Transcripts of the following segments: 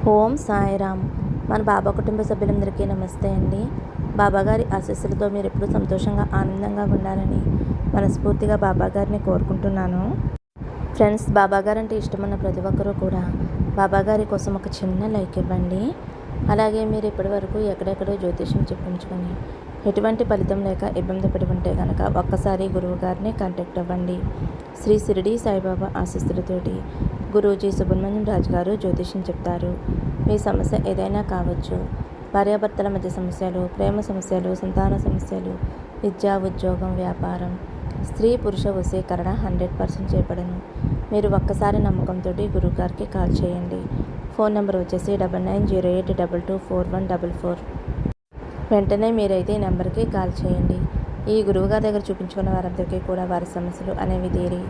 ఓం సాయిరామ్. మన బాబా కుటుంబ సభ్యులందరికీ నమస్తే అండి. బాబాగారి ఆశీస్సులతో మీరు ఎప్పుడూ సంతోషంగా ఆనందంగా ఉండాలని మనస్ఫూర్తిగా బాబాగారిని కోరుకుంటున్నాను. ఫ్రెండ్స్, బాబాగారు అంటే ఇష్టమున్న ప్రతి ఒక్కరూ కూడా బాబాగారి కోసం ఒక చిన్న లైక్ ఇవ్వండి. అలాగే మీరు ఇప్పటి వరకు ఎక్కడెక్కడో జ్యోతిష్యం చెప్పించుకొని ఎటువంటి ఫలితం లేక ఇబ్బంది పడి ఉంటే కనుక ఒక్కసారి గురువు గారిని కాంటాక్ట్ అవ్వండి. శ్రీ షిరిడి సాయిబాబా ఆశీస్సులతోటి గురూజీ సుబ్రహ్మణ్యం రాజు గారు జ్యోతిష్యం చెప్తారు. మీ సమస్య ఏదైనా కావచ్చు. భార్యాభర్తల మధ్య సమస్యలు, ప్రేమ సమస్యలు, సంతాన సమస్యలు, విద్య, ఉద్యోగం, వ్యాపారం, స్త్రీ పురుష వశీకరణ 100% చేయబడను. మీరు ఒక్కసారి నమ్మకంతో గురువుగారికి కాల్ చేయండి. ఫోన్ నెంబర్ వచ్చేసి 9908224144. వెంటనే మీరైతే ఈ నెంబర్కి కాల్ చేయండి. ఈ గురువుగారి దగ్గర చూపించుకున్న వారందరికీ కూడా వారి సమస్యలు అనేవి తీరి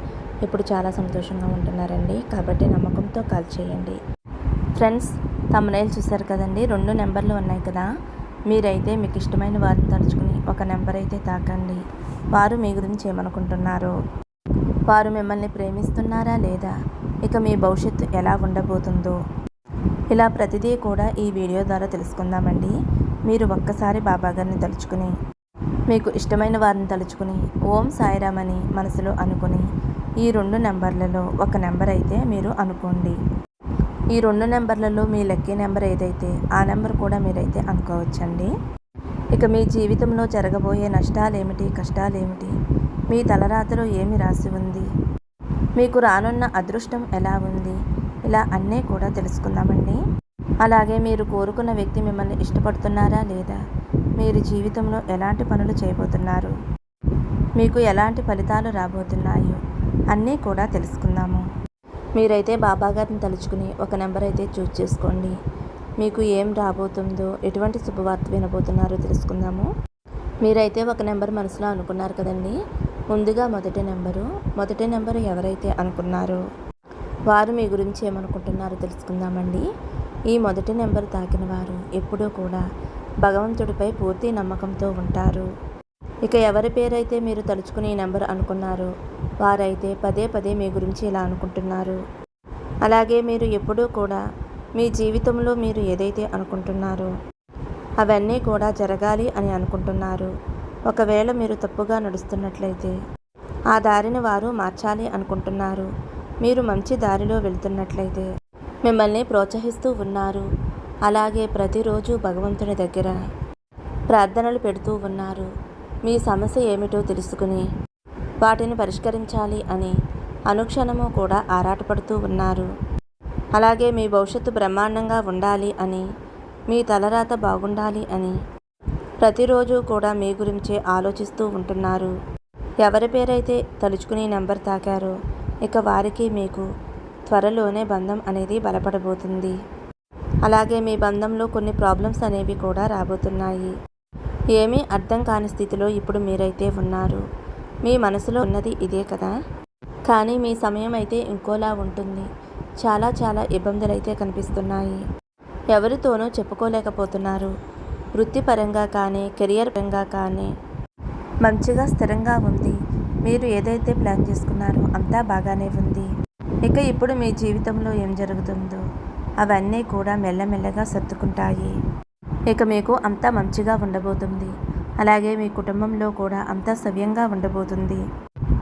ఇప్పుడు చాలా సంతోషంగా ఉంటున్నారండి. కాబట్టి నమ్మకంతో కాల్ చేయండి. ఫ్రెండ్స్, థంబ్నెయిల్ చూశారు కదండి, 2 నెంబర్లు ఉన్నాయి కదా. మీరైతే మీకు ఇష్టమైన వారిని తలుచుకుని ఒక నెంబర్ అయితే తాకండి. వారు మీ గురించి ఏమనుకుంటున్నారో, వారు మిమ్మల్ని ప్రేమిస్తున్నారా లేదా, ఇక మీ భవిష్యత్తు ఎలా ఉండబోతుందో, ఇలా ప్రతిదీ కూడా ఈ వీడియో ద్వారా తెలుసుకుందామండి. మీరు ఒక్కసారి బాబాగారిని తలుచుకుని, మీకు ఇష్టమైన వారిని తలుచుకుని ఓం సాయిరామ్ అని మనసులో అనుకుని ఈ 2 నెంబర్లలో ఒక నెంబర్ అయితే మీరు అనుకోండి. ఈ 2 నెంబర్లలో మీ లక్కీ నెంబర్ ఏదైతే ఆ నెంబర్ కూడా మీరైతే అనుకోవచ్చండి. ఇక మీ జీవితంలో జరగబోయే నష్టాలేమిటి, కష్టాలేమిటి, మీ తలరాతలో ఏమి రాసి ఉంది, మీకు రానున్న అదృష్టం ఎలా ఉంది, ఇలా అన్నీ కూడా తెలుసుకుందామండి. అలాగే మీరు కోరుకున్న వ్యక్తి మిమ్మల్ని ఇష్టపడుతున్నారా లేదా, మీరు జీవితంలో ఎలాంటి పనులు చేయబోతున్నారు, మీకు ఎలాంటి ఫలితాలు రాబోతున్నాయో అన్నీ కూడా తెలుసుకుందాము. మీరైతే బాబాగారిని తలుచుకుని ఒక నెంబర్ అయితే చూస్ చేసుకోండి. మీకు ఏం రాబోతుందో, ఎటువంటి శుభవార్త వినబోతున్నారో తెలుసుకుందాము. మీరైతే ఒక నెంబర్ మనసులో అనుకున్నారు కదండి. ముందుగా మొదటి నెంబరు ఎవరైతే అనుకున్నారో వారు మీ గురించి ఏమనుకుంటున్నారో తెలుసుకుందామండి. ఈ మొదటి నెంబర్ తాకిన వారు ఎప్పుడూ కూడా భగవంతుడిపై పూర్తి నమ్మకంతో ఉంటారు. ఇక ఎవరి పేరైతే మీరు తలుచుకుని ఈ నెంబర్ అనుకున్నారో వారైతే పదే పదే మీ గురించి ఇలా అనుకుంటున్నారు. అలాగే మీరు ఎప్పుడూ కూడా మీ జీవితంలో మీరు ఏదైతే అనుకుంటున్నారో అవన్నీ కూడా జరగాలి అని అనుకుంటున్నారు. ఒకవేళ మీరు తప్పుగా నడుస్తున్నట్లయితే ఆ దారిని వారు మార్చాలి అనుకుంటున్నారు. మీరు మంచి దారిలో వెళ్తున్నట్లయితే మిమ్మల్ని ప్రోత్సహిస్తూ ఉన్నారు. అలాగే ప్రతిరోజు భగవంతుని దగ్గర ప్రార్థనలు పెడుతూ ఉన్నారు. మీ సమస్య ఏమిటో తెలుసుకుని వాటిని పరిష్కరించాలి అని అనుక్షణము కూడా ఆరాటపడుతూ ఉన్నారు. అలాగే మీ భవిష్యత్తు బ్రహ్మాండంగా ఉండాలి అని, మీ తలరాత బాగుండాలి అని ప్రతిరోజు కూడా మీ గురించే ఆలోచిస్తూ ఉంటున్నారు. ఎవరి పేరైతే తలుచుకుని నెంబర్ తాకారో ఇక వారికి మీకు త్వరలోనే బంధం అనేది బలపడబోతుంది. అలాగే మీ బంధంలో కొన్ని ప్రాబ్లమ్స్ అనేవి కూడా రాబోతున్నాయి. ఏమీ అర్థం కాని స్థితిలో ఇప్పుడు మీరైతే ఉన్నారు. మీ మనసులో ఉన్నది ఇదే కదా, కానీ మీ సమయం అయితే ఇంకోలా ఉంటుంది. చాలా ఇబ్బందులు అయితే కనిపిస్తున్నాయి. ఎవరితోనూ చెప్పుకోలేకపోతున్నారు. వృత్తిపరంగా కానీ, కెరియర్ పరంగా కానీ మంచిగా స్థిరంగా ఉంది. మీరు ఏదైతే ప్లాన్ చేసుకున్నారో అంతా బాగానే ఉంది. ఇక ఇప్పుడు మీ జీవితంలో ఏం జరుగుతుందో అవన్నీ కూడా మెల్లమెల్లగా సర్దుకుంటాయి. ఇక మీకు అంతా మంచిగా ఉండబోతుంది. అలాగే మీ కుటుంబంలో కూడా అంతా సవ్యంగా ఉండబోతుంది.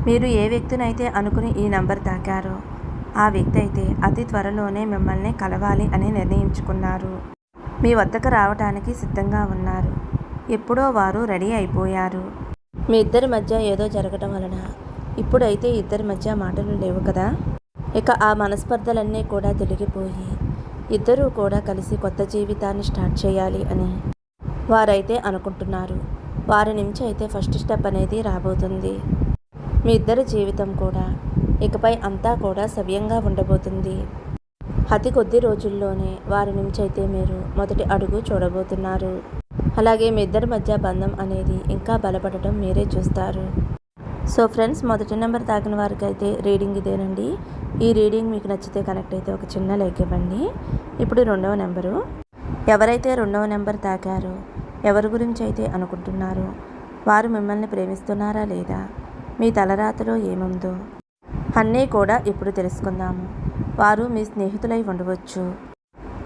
మీరు ఏ వ్యక్తినైతే అనుకుని ఈ నంబర్ తాకారో ఆ వ్యక్తి అయితే అతి త్వరలోనే మిమ్మల్ని కలవాలి అని నిర్ణయించుకున్నారు. మీ వద్దకు రావటానికి సిద్ధంగా ఉన్నారు. ఎప్పుడో వారు రెడీ అయిపోయారు. మీ ఇద్దరి మధ్య ఏదో జరగటం వలన ఇప్పుడైతే ఇద్దరి మధ్య మాటలు లేవు కదా. ఇక ఆ మనస్పర్ధలన్నీ కూడా తొలగిపోయి ఇద్దరూ కూడా కలిసి కొత్త జీవితాన్ని స్టార్ట్ చేయాలి అని వారైతే అనుకుంటున్నారు. వారి నుంచి అయితే ఫస్ట్ స్టెప్ అనేది రాబోతుంది. మీ ఇద్దరి జీవితం కూడా ఇకపై అంతా కూడా సవ్యంగా ఉండబోతుంది. అతి కొద్ది రోజుల్లోనే వారి నుంచి అయితే మీరు మొదటి అడుగు చూడబోతున్నారు. అలాగే మీ ఇద్దరి మధ్య బంధం అనేది ఇంకా బలపడటం మీరే చూస్తారు. సో ఫ్రెండ్స్, మొదటి నెంబర్ తాకిన వారికి అయితే రీడింగ్ ఇదేనండి. ఈ రీడింగ్ మీకు నచ్చితే కనెక్ట్ అయితే ఒక చిన్న లైక్ ఇవ్వండి. ఇప్పుడు 2వ నెంబరు, ఎవరైతే 2వ నెంబర్ తాకారో, ఎవరి గురించి అయితే అనుకుంటున్నారో వారు మిమ్మల్ని ప్రేమిస్తున్నారా లేదా, మీ తలరాతలో ఏముందో అన్నీ కూడా ఇప్పుడు తెలుసుకుందాము. వారు మీ స్నేహితులై ఉండవచ్చు.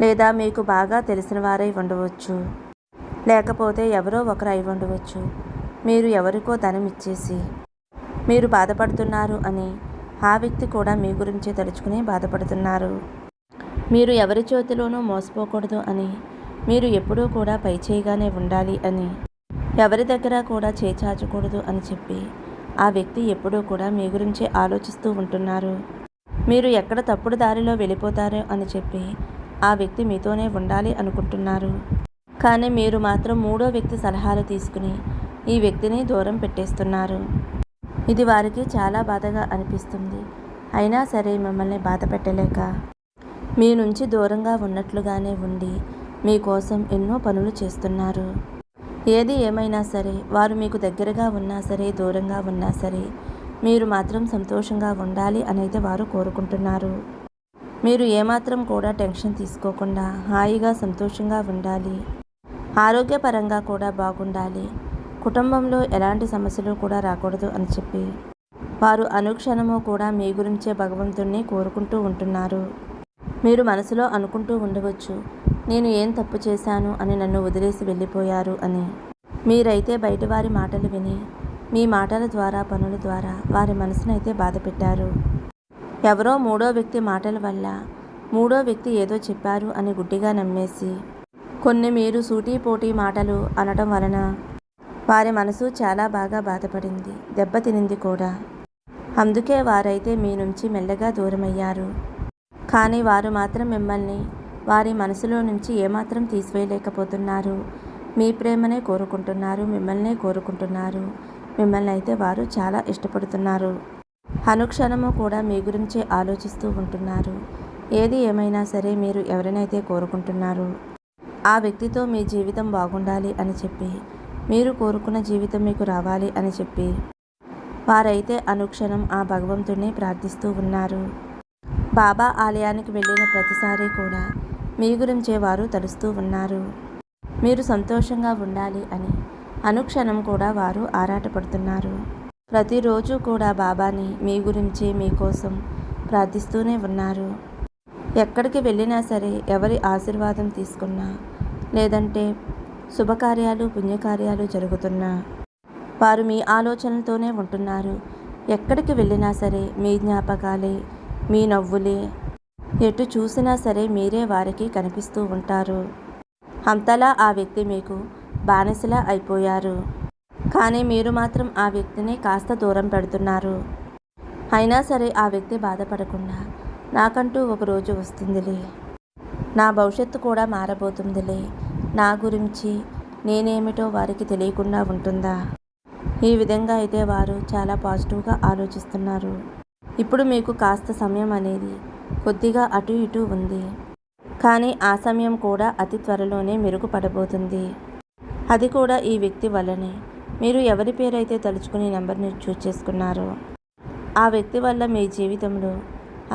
లేదా మీకు బాగా తెలిసిన వారై ఉండవచ్చు, లేకపోతే ఎవరో ఒకరు అయి ఉండవచ్చు. మీరు ఎవరికో ధనం ఇచ్చేసి మీరు బాధపడుతున్నారు అని ఆ వ్యక్తి కూడా మీ గురించే తలుచుకుని బాధపడుతున్నారు. మీరు ఎవరి చేతిలోనూ మోసపోకూడదు అని, మీరు ఎప్పుడూ కూడా పై చేయిగానే ఉండాలి అని, ఎవరి దగ్గర కూడా చేచాచకూడదు అని చెప్పి ఆ వ్యక్తి ఎప్పుడూ కూడా మీ గురించే ఆలోచిస్తూ ఉంటున్నారు. మీరు ఎక్కడ తప్పుడు దారిలో వెళ్ళిపోతారో అని చెప్పి ఆ వ్యక్తి మీతోనే ఉండాలి అనుకుంటున్నారు. కానీ మీరు మాత్రం మూడో వ్యక్తి సలహాలు తీసుకుని ఈ వ్యక్తిని దూరం పెట్టేస్తున్నారు. ఇది వారికి చాలా బాధగా అనిపిస్తుంది. అయినా సరే మిమ్మల్ని బాధ పెట్టలేక మీ నుంచి దూరంగా ఉన్నట్లుగానే ఉండి మీకోసం ఎన్నో పనులు చేస్తున్నారు. ఏది ఏమైనా సరే వారు మీకు దగ్గరగా ఉన్నా సరే దూరంగా ఉన్నా సరే మీరు మాత్రం సంతోషంగా ఉండాలి అనైతే వారు కోరుకుంటున్నారు. మీరు ఏమాత్రం కూడా టెన్షన్ తీసుకోకుండా హాయిగా సంతోషంగా ఉండాలి. ఆరోగ్యపరంగా కూడా బాగుండాలి. కుటుంబంలో ఎలాంటి సమస్యలు కూడా రాకూడదు అని చెప్పి వారు అనుక్షణము కూడా మీ గురించే భగవంతుణ్ణి కోరుకుంటూ ఉంటున్నారు. మీరు మనసులో అనుకుంటూ ఉండవచ్చు, నేను ఏం తప్పు చేశాను అని నన్ను వదిలేసి వెళ్ళిపోయారు అని. మీరైతే బయట వారి మాటలు విని మీ మాటల ద్వారా పనుల ద్వారా వారి మనసునైతే బాధ పెట్టారు. ఎవరో మూడో వ్యక్తి మాటల వల్ల మూడో వ్యక్తి ఏదో చెప్పారు అని గుడ్డిగా నమ్మేసి కొన్ని మీరు సూటిపోటి మాటలు అనటం వలన వారి మనసు చాలా బాగా బాధపడింది, దెబ్బతినింది కూడా. అందుకే వారైతే మీ నుంచి మెల్లగా దూరమయ్యారు. కానీ వారు మాత్రం మిమ్మల్ని వారి మనసులో నుంచి ఏమాత్రం తీసివేయలేకపోతున్నారు. మీ ప్రేమనే కోరుకుంటున్నారు, మిమ్మల్నే కోరుకుంటున్నారు. మిమ్మల్ని అయితే వారు చాలా ఇష్టపడుతున్నారు. అనుక్షణము కూడా మీ గురించే ఆలోచిస్తూ ఉంటున్నారు. ఏది ఏమైనా సరే మీరు ఎవరినైతే కోరుకుంటున్నారు ఆ వ్యక్తితో మీ జీవితం బాగుండాలి అని చెప్పి, మీరు కోరుకున్న జీవితం మీకు రావాలి అని చెప్పి వారైతే అనుక్షణం ఆ భగవంతుడిని ప్రార్థిస్తూ ఉన్నారు. బాబా ఆలయానికి వెళ్ళిన ప్రతిసారి కూడా మీ గురించే వారు తలుస్తూ ఉన్నారు. మీరు సంతోషంగా ఉండాలి అని అనుక్షణం కూడా వారు ఆరాటపడుతున్నారు. ప్రతిరోజు కూడా బాబాని మీ గురించి మీకోసం ప్రార్థిస్తూనే ఉన్నారు. ఎక్కడికి వెళ్ళినా సరే ఎవరి ఆశీర్వాదం తీసుకున్నా లేదంటే శుభకార్యాలు పుణ్యకార్యాలు జరుగుతున్నా వారు మీ ఆలోచనలతోనే ఉంటున్నారు. ఎక్కడికి వెళ్ళినా సరే మీ జ్ఞాపకాలే, మీ నవ్వులే, ఎటు చూసినా సరే మీరే వారికి కనిపిస్తూ ఉంటారు. అంతలా ఆ వ్యక్తి మీకు బానిసలా అయిపోయారు. కానీ మీరు మాత్రం ఆ వ్యక్తిని కాస్త దూరం పెడుతున్నారు. అయినా సరే ఆ వ్యక్తి బాధపడకుండా నాకంటూ ఒక రోజు వస్తుందిలే, నా భవిష్యత్తు కూడా మారబోతుందిలే, నా గురించి నేనేమిటో వారికి తెలియకుండా ఉంటుందా, ఈ విధంగా అయితే వారు చాలా పాజిటివ్గా ఆలోచిస్తున్నారు. ఇప్పుడు మీకు కాస్త సమయం అనేది కొద్దిగా అటు ఇటు ఉంది. కానీ ఆ సమయం కూడా అతి త్వరలోనే మెరుగుపడబోతుంది. అది కూడా ఈ వ్యక్తి వల్లనే. మీరు ఎవరి పేరైతే తలుచుకుని నెంబర్ని చూస్ చేసుకున్నారో ఆ వ్యక్తి వల్ల మీ జీవితంలో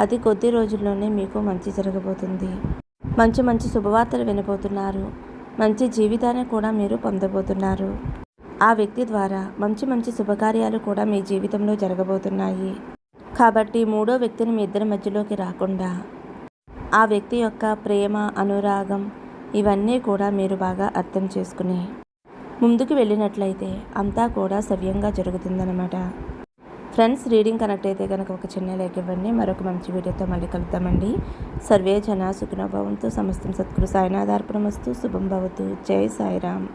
అతి కొద్ది రోజుల్లోనే మీకు మంచి జరగబోతుంది. మంచి మంచి శుభవార్తలు వినబోతున్నారు. మంచి జీవితాన్ని కూడా మీరు పొందబోతున్నారు. ఆ వ్యక్తి ద్వారా మంచి మంచి శుభకార్యాలు కూడా మీ జీవితంలో జరగబోతున్నాయి. కాబట్టి మూడో వ్యక్తిని మీ ఇద్దరి మధ్యలోకి రాకుండా ఆ వ్యక్తి యొక్క ప్రేమ, అనురాగం ఇవన్నీ కూడా మీరు బాగా అర్థం చేసుకుని ముందుకు వెళ్ళినట్లయితే అంతా కూడా సవ్యంగా జరుగుతుందన్నమాట. ఫ్రెండ్స్, రీడింగ్ కనెక్ట్ అయితే కనుక ఒక చిన్న లైక్ ఇవ్వండి. మరొక మంచి వీడియోతో మళ్ళీ కలుద్దామండి. సర్వే జన సుఖినో భవంతు. సమస్తం సద్గురు సాయినాథార్పణమస్తు. శుభం భవతు. జై సాయిరామ్.